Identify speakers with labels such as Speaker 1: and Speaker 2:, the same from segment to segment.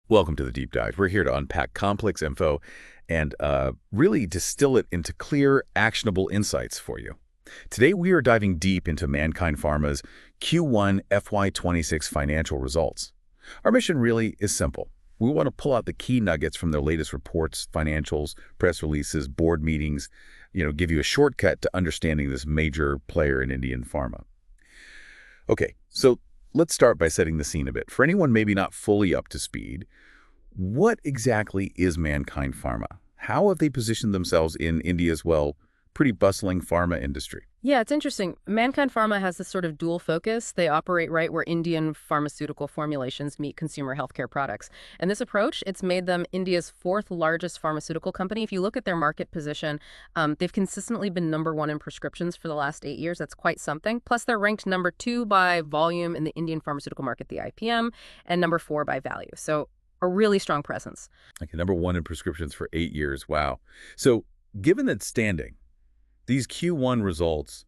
Speaker 1: Welcome to the Deep Dive. We're here to unpack complex info and really distill it into clear, actionable insights for you. Today, we are diving deep into Mankind Pharma's Q1 FY26 financial results. Our mission really is simple. We want to pull out the key nuggets from their latest reports, financials, press releases, board meetings, give you a shortcut to understanding this major player in Indian pharma. Okay, so let's start by setting the scene a bit. For anyone maybe not fully up to speed, what exactly is Mankind Pharma? How have they positioned themselves in India's, pretty bustling pharma industry?
Speaker 2: Yeah, it's interesting. Mankind Pharma has this sort of dual focus. They operate right where Indian pharmaceutical formulations meet consumer healthcare products. And this approach, it's made them India's fourth largest pharmaceutical company. If you look at their market position, they've consistently been #1 in prescriptions for the last 8 years. That's quite something. Plus, they're ranked #2 by volume in the Indian pharmaceutical market, the IPM, and #4 by value. So a really strong presence.
Speaker 1: Okay, #1 in prescriptions for 8 years. Wow. So given that standing, these Q1 results,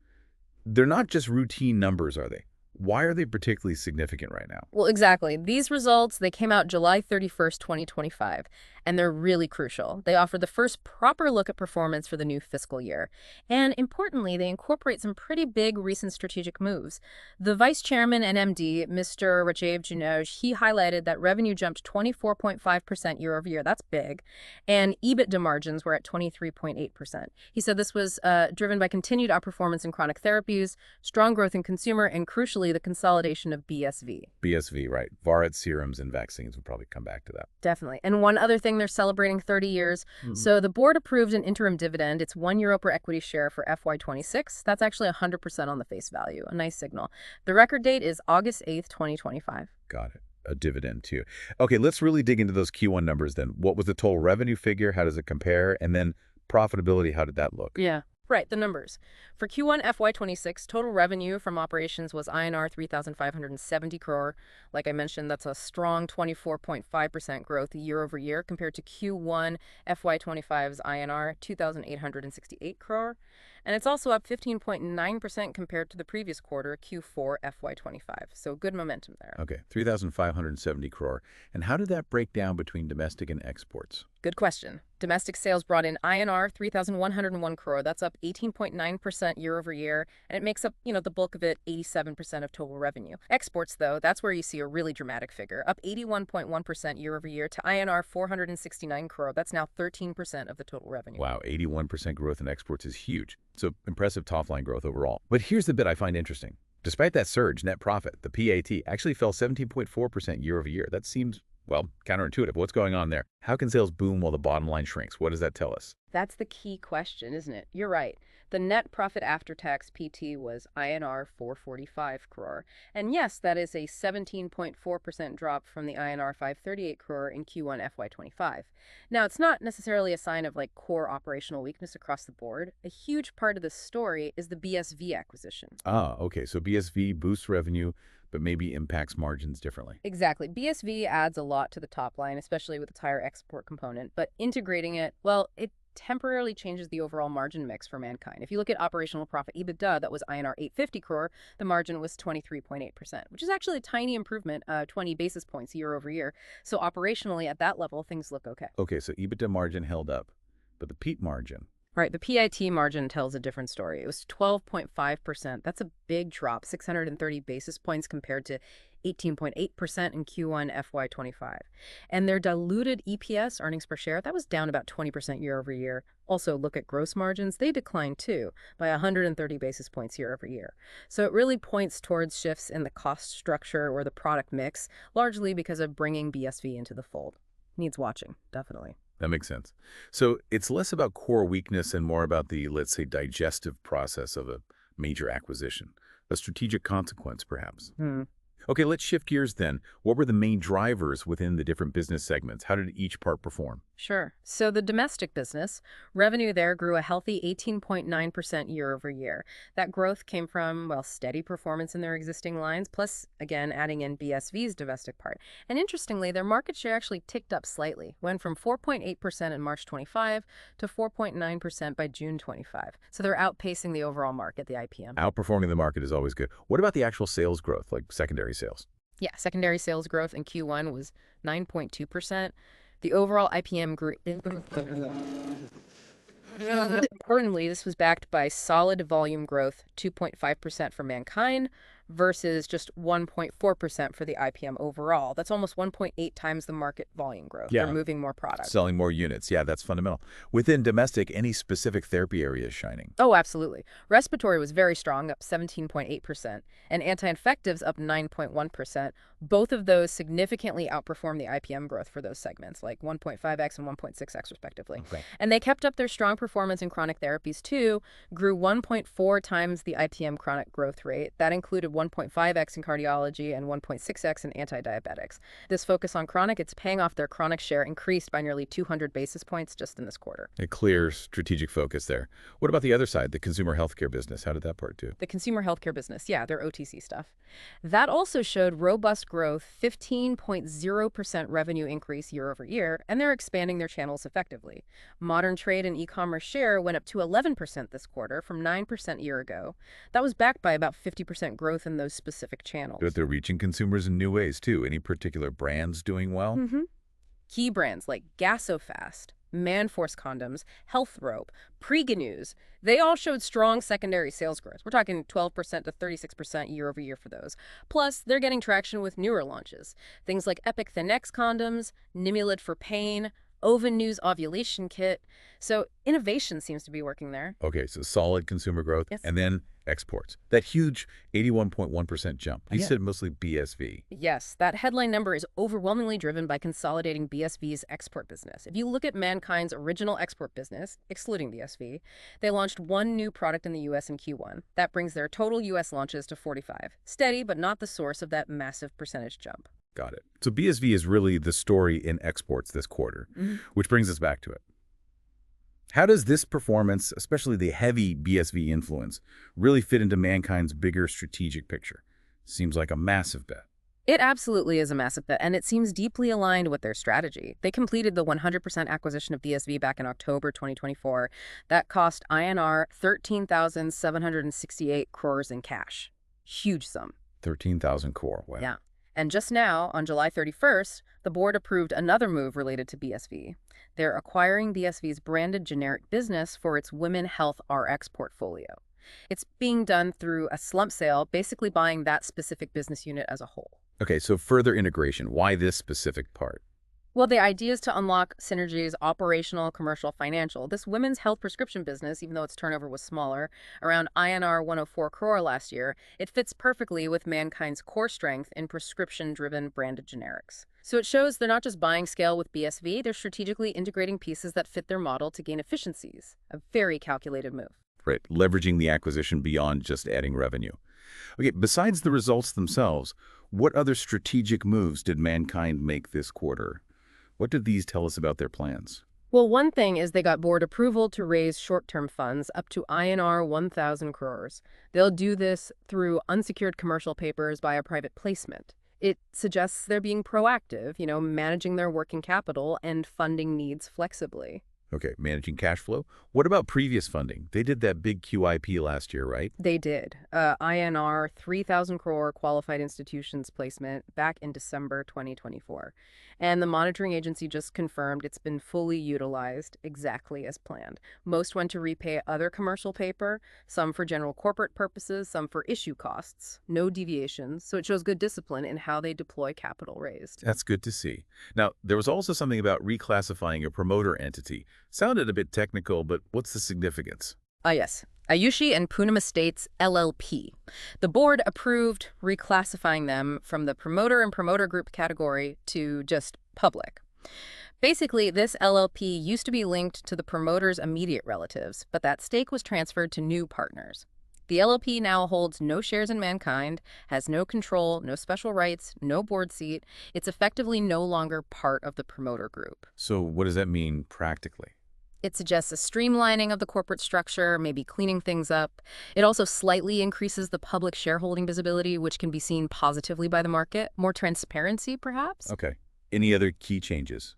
Speaker 1: they're not just routine numbers, are they? Why are they particularly significant right now?
Speaker 2: Well, exactly. These results, they came out July 31st, 2025, and they're really crucial. They offer the first proper look at performance for the new fiscal year. And importantly, they incorporate some pretty big recent strategic moves. The vice chairman and MD, Mr. Rajiv Juneja, he highlighted that revenue jumped 24.5% year over year. That's big. And EBITDA margins were at 23.8%. He said this was driven by continued outperformance in chronic therapies, strong growth in consumer, and crucially, the consolidation of BSV.
Speaker 1: BSV, right. Variant serums and vaccines. We'll probably come back to that.
Speaker 2: Definitely. And one other thing, they're celebrating 30 years. So the board approved an interim dividend. It's €1 per equity share for FY26. That's actually 100% on the face value. A nice signal. The record date is August 8th, 2025.
Speaker 1: Got it. A dividend, too. Okay, let's really dig into those Q1 numbers then. What was the total revenue figure? How does it compare? And then profitability, how did that look?
Speaker 2: Yeah. Right, the numbers. For Q1 FY26, total revenue from operations was INR 3,570 crore. Like I mentioned, that's a strong 24.5% growth year over year compared to Q1 FY25's INR 2,868 crore. And it's also up 15.9% compared to the previous quarter, Q4 FY25. So good momentum there.
Speaker 1: Okay, 3,570 crore. And how did that break down between domestic and exports?
Speaker 2: Good question. Domestic sales brought in INR 3,101 crore. That's up 18.9% year over year, and it makes up, the bulk of it, 87% of total revenue. Exports, though, that's where you see a really dramatic figure, up 81.1% year over year to INR 469 crore. That's now 13% of the total revenue.
Speaker 1: Wow, 81% growth in exports is huge. So impressive top-line growth overall. But here's the bit I find interesting. Despite that surge, net profit, the PAT, actually fell 17.4% year over year. That seems counterintuitive. What's going on there? How can sales boom while the bottom line shrinks? What does that tell us?
Speaker 2: That's the key question, isn't it? You're right. The net profit after tax PT was INR 445 crore. And yes, that is a 17.4% drop from the INR 538 crore in Q1 FY25. Now, it's not necessarily a sign of core operational weakness across the board. A huge part of the story is the BSV acquisition.
Speaker 1: Ah, okay. So BSV boosts revenue, but maybe impacts margins differently.
Speaker 2: Exactly. BSV adds a lot to the top line, especially with its higher export component, but integrating it, it temporarily changes the overall margin mix for Mankind. If you look at operational profit EBITDA, that was INR 850 crore, the margin was 23.8%, which is actually a tiny improvement, 20 basis points year over year. So operationally, at that level, things look okay.
Speaker 1: Okay, so EBITDA margin held up, but the PEAT margin.
Speaker 2: Right, the PIT margin tells a different story. It was 12.5%. That's a big drop, 630 basis points compared to 18.8% in Q1 FY25. And their diluted EPS, earnings per share, that was down about 20% year over year. Also, look at gross margins. They declined too by 130 basis points year over year. So it really points towards shifts in the cost structure or the product mix, largely because of bringing BSV into the fold. Needs watching, definitely.
Speaker 1: That makes sense. So it's less about core weakness and more about the, let's say, digestive process of a major acquisition, a strategic consequence, perhaps. Okay, let's shift gears then. What were the main drivers within the different business segments? How did each part perform?
Speaker 2: Sure. So the domestic business, revenue there grew a healthy 18.9% year over year. That growth came from, steady performance in their existing lines, plus, again, adding in BSV's domestic part. And interestingly, their market share actually ticked up slightly, went from 4.8% in March 25 to 4.9% by June 25. So they're outpacing the overall market, the IPM.
Speaker 1: Outperforming the market is always good. What about the actual sales growth, like secondary sales?
Speaker 2: Yeah, secondary sales growth in Q1 was 9.2%. The overall IPM grew. Importantly, this was backed by solid volume growth, 2.5% for Mankind versus just 1.4% for the IPM overall. That's almost 1.8 times the market volume growth. They're
Speaker 1: Yeah,
Speaker 2: moving more product.
Speaker 1: selling more units. Yeah, that's fundamental. Within domestic, any specific therapy area is shining?
Speaker 2: Oh, absolutely. Respiratory was very strong, up 17.8%, and anti-infectives up 9.1%. Both of those significantly outperformed the IPM growth for those segments, like 1.5x and 1.6x respectively.
Speaker 1: Okay.
Speaker 2: And they kept up their strong performance in chronic therapies too, grew 1.4 times the IPM chronic growth rate. That included 1.5x in cardiology and 1.6x in anti-diabetics. This focus on chronic, it's paying off. Their chronic share increased by nearly 200 basis points just in this quarter.
Speaker 1: A clear strategic focus there. What about the other side, the consumer healthcare business? How did that part do?
Speaker 2: The consumer healthcare business, yeah, their OTC stuff. That also showed robust growth, 15.0% revenue increase year over year, and they're expanding their channels effectively. Modern trade and e-commerce share went up to 11% this quarter from 9% a year ago. That was backed by about 50% growth in those specific channels.
Speaker 1: But they're reaching consumers in new ways, too. Any particular brands doing well?
Speaker 2: Key brands like GasoFast, Manforce Condoms, Health Rope, Preganews, they all showed strong secondary sales growth. We're talking 12% to 36% year over year for those. Plus, they're getting traction with newer launches. Things like Epic Thin-X condoms, Nimulid for pain, Oven News ovulation kit. So innovation seems to be working there.
Speaker 1: Okay, so solid consumer growth.
Speaker 2: Yes.
Speaker 1: And then exports. That huge 81.1% jump. You
Speaker 2: Yeah.
Speaker 1: said mostly BSV.
Speaker 2: Yes, that headline number is overwhelmingly driven by consolidating BSV's export business. If you look at Mankind's original export business, excluding BSV, they launched one new product in the U.S. in Q1. That brings their total U.S. launches to 45. Steady, but not the source of that massive percentage jump.
Speaker 1: Got it. So BSV is really the story in exports this quarter, which brings us back to it. How does this performance, especially the heavy BSV influence, really fit into Mankind's bigger strategic picture? Seems like a massive bet.
Speaker 2: It absolutely is a massive bet, and it seems deeply aligned with their strategy. They completed the 100% acquisition of BSV back in October 2024. That cost INR 13,768 crores in cash. Huge sum.
Speaker 1: 13,000 crore. Wow.
Speaker 2: Yeah. And just now, on July 31st, the board approved another move related to BSV. They're acquiring BSV's branded generic business for its women health RX portfolio. It's being done through a slump sale, basically buying that specific business unit as a whole.
Speaker 1: Okay, so further integration. Why this specific part?
Speaker 2: Well, the idea is to unlock synergies, operational, commercial, financial. This women's health prescription business, even though its turnover was smaller, around INR 104 crore last year, it fits perfectly with Mankind's core strength in prescription-driven branded generics. So it shows they're not just buying scale with BSV, they're strategically integrating pieces that fit their model to gain efficiencies. A very calculated move.
Speaker 1: Right, leveraging the acquisition beyond just adding revenue. Okay, besides the results themselves, what other strategic moves did Mankind make this quarter? What did these tell us about their plans?
Speaker 2: Well, one thing is they got board approval to raise short-term funds up to INR 1,000 crores. They'll do this through unsecured commercial papers by a private placement. It suggests they're being proactive, managing their working capital and funding needs flexibly.
Speaker 1: Okay, managing cash flow. What about previous funding? They did that big QIP last year, right?
Speaker 2: They did. INR 3,000 crore qualified institutions placement back in December 2024. And the monitoring agency just confirmed it's been fully utilized exactly as planned. Most went to repay other commercial paper, some for general corporate purposes, some for issue costs. No deviations, so it shows good discipline in how they deploy capital raised.
Speaker 1: That's good to see. Now, there was also something about reclassifying a promoter entity. Sounded a bit technical, but what's the significance?
Speaker 2: Yes. Ayushi and Poonam Estates LLP. The board approved reclassifying them from the promoter and promoter group category to just public. Basically, this LLP used to be linked to the promoter's immediate relatives, but that stake was transferred to new partners. The LLP now holds no shares in Mankind, has no control, no special rights, no board seat. It's effectively no longer part of the promoter group.
Speaker 1: So what does that mean practically?
Speaker 2: It suggests a streamlining of the corporate structure, maybe cleaning things up. It also slightly increases the public shareholding visibility, which can be seen positively by the market. More transparency, perhaps?
Speaker 1: Okay. Any other key changes?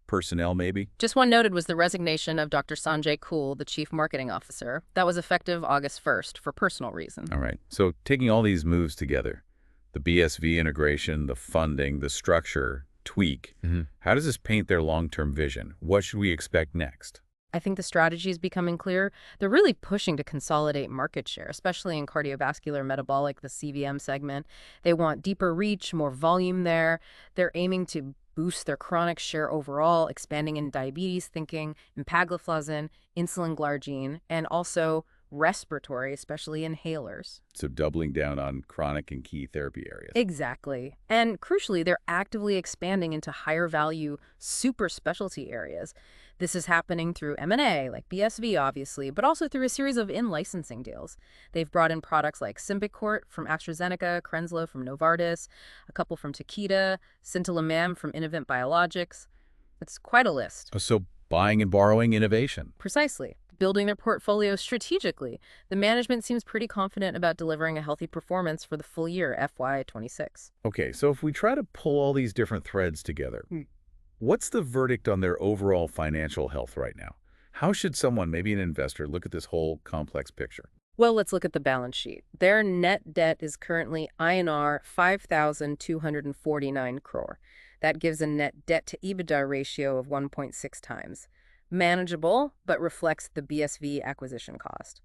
Speaker 1: Personnel, maybe?
Speaker 2: Just one noted was the resignation of Dr. Sanjay Kool, the chief marketing officer. That was effective August 1st for personal reason.
Speaker 1: All right. So taking all these moves together, The BSV integration, the funding, the structure, tweak. How does this paint their long-term vision? What should we expect next?
Speaker 2: I think the strategy is becoming clear. They're really pushing to consolidate market share, especially in cardiovascular metabolic, the CVM segment. They want deeper reach, more volume there. They're aiming to boost their chronic share overall, expanding in diabetes thinking, empagliflozin, insulin glargine, and also respiratory, especially inhalers.
Speaker 1: So doubling down on chronic and key therapy areas.
Speaker 2: Exactly. And crucially, they're actively expanding into higher value super specialty areas. This is happening through M&A, like BSV obviously, but also through a series of in-licensing deals. They've brought in products like Symbicort from AstraZeneca, Crenzlo from Novartis, a couple from Takeda, Sintilimab from Innovent Biologics. It's quite a list.
Speaker 1: So buying and borrowing innovation.
Speaker 2: Precisely. Building their portfolio strategically. The management seems pretty confident about delivering a healthy performance for the full year, FY26.
Speaker 1: Okay, so if we try to pull all these different threads together, what's the verdict on their overall financial health right now? How should someone, maybe an investor, look at this whole complex picture?
Speaker 2: Well, let's look at the balance sheet. Their net debt is currently INR 5,249 crore. That gives a net debt to EBITDA ratio of 1.6 times. Manageable, but reflects the BSV acquisition cost.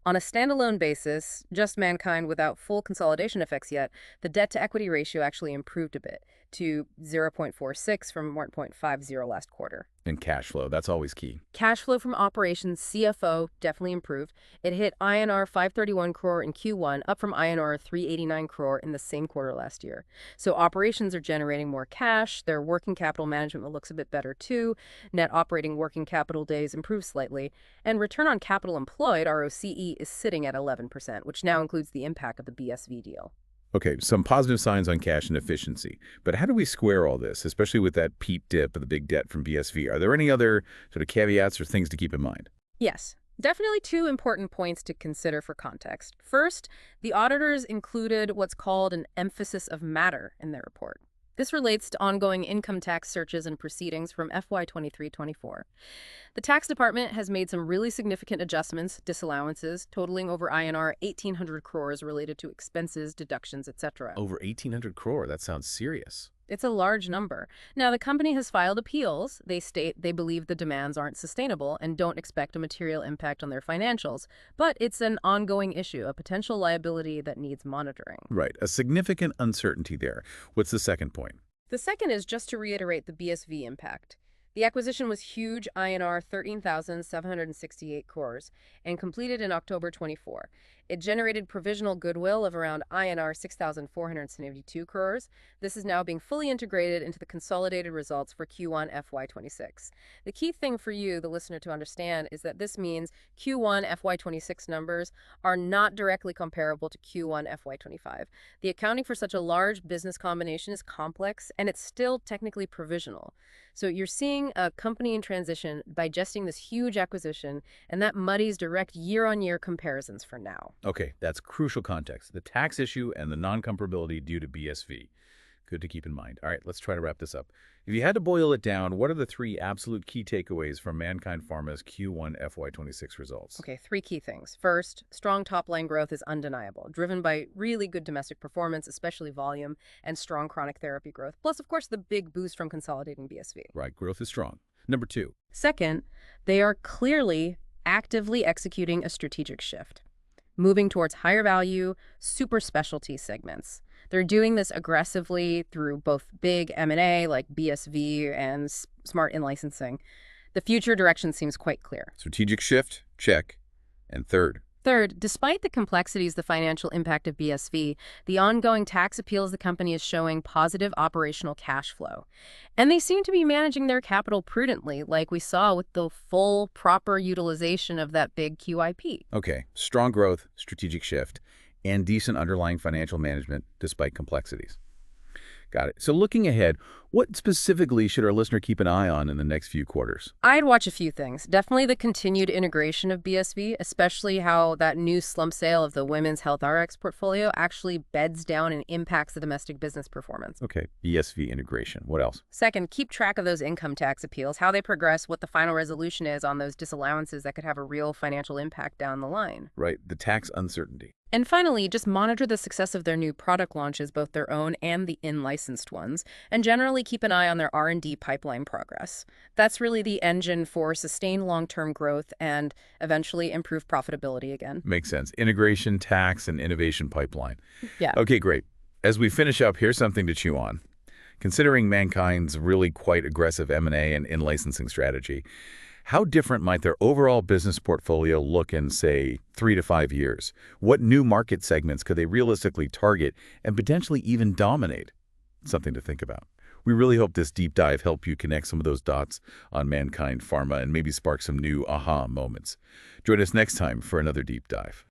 Speaker 2: On a standalone basis, just Mankind without full consolidation effects yet, the debt-to-equity ratio actually improved a bit to 0.46 from 1.50 last quarter.
Speaker 1: And cash flow, that's always key.
Speaker 2: Cash flow from operations, CFO, definitely improved. It hit INR 531 crore in Q1, up from INR 389 crore in the same quarter last year. So operations are generating more cash. Their working capital management looks a bit better too. Net operating working capital days improved slightly. And return on capital employed, ROCE, is sitting at 11%, which now includes the impact of the BSV deal.
Speaker 1: Okay, some positive signs on cash and efficiency. But how do we square all this, especially with that peak dip of the big debt from BSV? Are there any other sort of caveats or things to keep in mind?
Speaker 2: Yes, definitely two important points to consider for context. First, the auditors included what's called an emphasis of matter in their report. This relates to ongoing income tax searches and proceedings from FY23-24. The tax department has made some really significant adjustments, disallowances, totaling over INR 1,800 crores related to expenses, deductions, etc.
Speaker 1: Over 1,800 crore, that sounds serious.
Speaker 2: It's a large number. Now, the company has filed appeals. They state they believe the demands aren't sustainable and don't expect a material impact on their financials. But it's an ongoing issue, a potential liability that needs monitoring.
Speaker 1: Right, a significant uncertainty there. What's the second point?
Speaker 2: The second is just to reiterate the BSV impact. The acquisition was huge, INR 13,768 crores, and completed in October 24. It generated provisional goodwill of around INR 6,472 crores. This is now being fully integrated into the consolidated results for Q1 FY26. The key thing for you, the listener, to understand is that this means Q1 FY26 numbers are not directly comparable to Q1 FY25. The accounting for such a large business combination is complex, and it's still technically provisional. So you're seeing a company in transition digesting this huge acquisition, and that muddies direct year-on-year comparisons for now.
Speaker 1: Okay, that's crucial context. The tax issue and the non-comparability due to BSV. Good to keep in mind. All right, let's try to wrap this up. If you had to boil it down, what are the three absolute key takeaways from Mankind Pharma's Q1 FY26 results?
Speaker 2: Okay, three key things. First, strong top-line growth is undeniable, driven by really good domestic performance, especially volume, and strong chronic therapy growth, plus, of course, the big boost from consolidating BSV.
Speaker 1: Right, growth is strong. Number two.
Speaker 2: Second, they are clearly actively executing a strategic shift, moving towards higher value, super specialty segments. They're doing this aggressively through both big M&A like BSV and smart in-licensing. The future direction seems quite clear.
Speaker 1: Strategic shift, check. And third.
Speaker 2: Third, despite the complexities, the financial impact of BSV, the ongoing tax appeals, the company is showing positive operational cash flow. And they seem to be managing their capital prudently, like we saw with the full, proper utilization of that big QIP.
Speaker 1: Okay, strong growth, strategic shift, and decent underlying financial management despite complexities. Got it. So looking ahead, What specifically should our listener keep an eye on in the next few quarters?
Speaker 2: I'd watch a few things. Definitely the continued integration of BSV, especially how that new slump sale of the women's health RX portfolio actually beds down and impacts the domestic business performance.
Speaker 1: Okay, BSV integration. What else?
Speaker 2: Second, keep track of those income tax appeals, how they progress, what the final resolution is on those disallowances that could have a real financial impact down the line.
Speaker 1: Right, the tax uncertainty.
Speaker 2: And finally, just monitor the success of their new product launches, both their own and the in-licensed ones, and generally keep an eye on their R&D pipeline progress. That's really the engine for sustained long-term growth and eventually improve profitability again.
Speaker 1: Makes sense. Integration, tax, and innovation pipeline.
Speaker 2: Yeah.
Speaker 1: Okay, great. As we finish up, here's something to chew on. Considering Mankind's really quite aggressive M&A and in-licensing strategy, how different might their overall business portfolio look in, say, 3 to 5 years? What new market segments could they realistically target and potentially even dominate? Something to think about. We really hope this deep dive helped you connect some of those dots on Mankind Pharma and maybe spark some new aha moments. Join us next time for another deep dive.